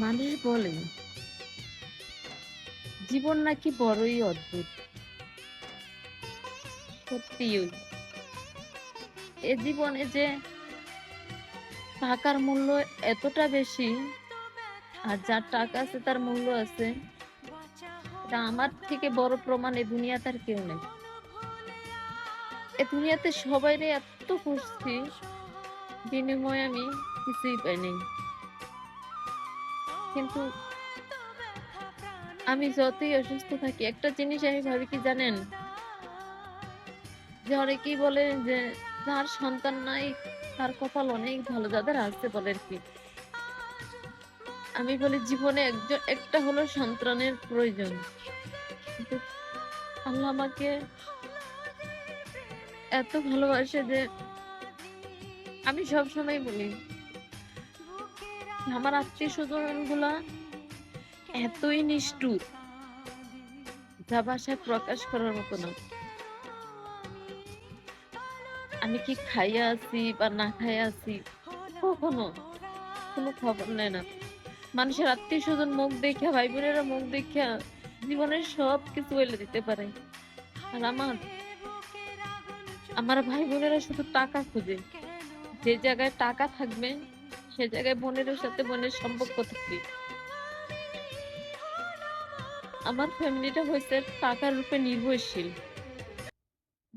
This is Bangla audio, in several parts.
মানুষ বলে জীবন নাকি বড়ই অদ্ভুত। সত্যিই এ জীবনে যে টাকার মূল্য এতটা বেশি, আর যার টাকা আছে তার মূল্য আছে, এটা আমার থেকে বড় প্রমাণ এ দুনিয়াতে আর কেউ নেই। এ দুনিয়াতে সবাইরে এত খুঁজছি, বিনিময়ে আমি কিছুই পাই নাই। কিন্তু আমি যতই অসুস্থ থাকি, একটা জিনিস আমি ভাবি কি জানেন? যে অনেকেই বলে যে যার সন্তান নাই তার কপাল অনেক ভালো, যাদের আছে বলেন কি। আমি বলি জীবনে একটা হলো সন্তানের প্রয়োজন। কিন্তু আল্লাহ আমাকে এত ভালোবাসে যে আমি সবসময় বলি আমার আত্মীয়-স্বজন গুলা এতই নিষ্ঠুর, যা ভাষায় প্রকাশ করার মতো না। আমি কি খাইয়া আছি বা না খাইয়া আছি কখনো কোনো খবর নেয় না। মানুষের আত্মীয়-স্বজন মুখ দেইখা, ভাই বোনেরা মুখ দেইখা জীবনের সবকিছু বইলে দিতে পারে। আর আমার ভাই বোনেরা শুধু টাকা খুঁজে। যে জায়গায় টাকা থাকবে সে জায়গায় বোনের সাথে বোনের সম্পর্ক থাকবে। আমার ফ্যামিলিটা হইছে টাকার উপরে নির্ভরশীল।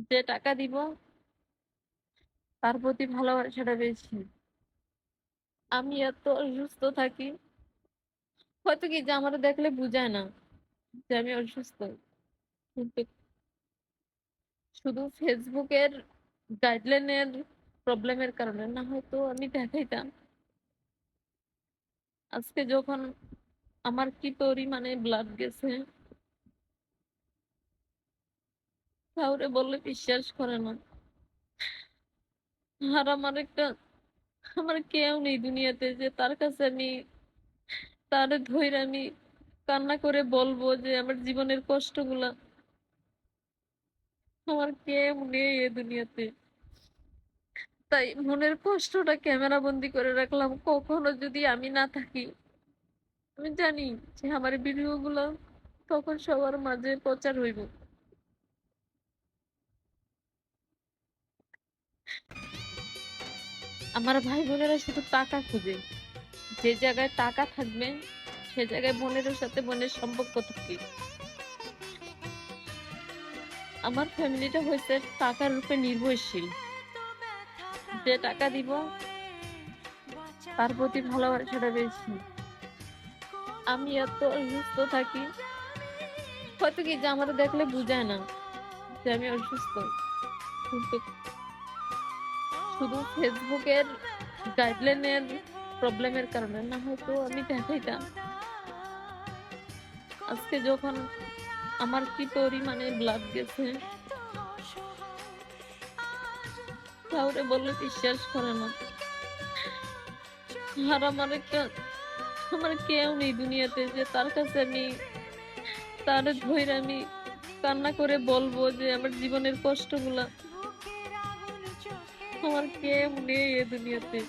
যে টাকা দিব তার প্রতি ভালোবাসাটা বেশি। আমি এত অসুস্থ থাকি, হয়তো কি যে আমার দেখলে বুঝায় না যে আমি অসুস্থ, কিন্তু শুধু ফেসবুকের গাইডলাইনের প্রবলেমের কারণে না হয়তো আমি দেখাইতাম। আজকে যখন আমার কি পরিমাণে ব্লাড গেছে, কাউরে বললে বিশ্বাস করে না। আর আমার কেউ নেই দুনিয়াতে যে তার কাছে আমি তারে ধইরা আমি কান্না করে বলবো যে আমার জীবনের কষ্টগুলা। আমার কেউ নেই এ দুনিয়াতে। তাই মনের কষ্টটা ক্যামেরা বন্দি করে রাখলাম, কখনো যদি আমি না থাকি আমি জানি যে আমার ভিডিও গুলো তখন সবার মাঝে প্রচার হইব। আমার ভাই বোনেরা শুধু টাকা খুঁজে। যে জায়গায় টাকা থাকবে সে জায়গায় বোনের সাথে বোনের সম্পর্ক থাকবে। আমার ফ্যামিলিটা হয়েছে টাকার উপরে নির্ভরশীল। যে টাকা দিব তার প্রতি ভালোবাসাটা বেশি। আমি এত অসুস্থ থাকি, হয়তো কি যে আমার দেখলে বুঝায় না যে আমি অসুস্থ, কিন্তু শুধু ফেসবুকের গাইডলাইনের প্রবলেমের কারণে না হয়তো আমি দেখাইতাম। আজকে যখন আমার কি পরিমাণে ব্লাড গেছে, কাউরে বললে বিশ্বাস করে না। আর আমার কেউ নেই দুনিয়াতে যে তার কাছে আমি তারে ধইরা আমি কান্না করে বলবো যে আমার জীবনের কষ্টগুলা। আমার কেউ নেই এ দুনিয়াতে।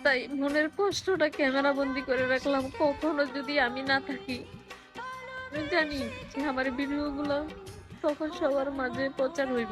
তাই মনের কষ্টটা ক্যামেরা বন্দি করে রাখলাম, কখনো যদি আমি না থাকি আমি জানি যে আমার ভিডিও গুলো তখন সবার মাঝে প্রচার হইব।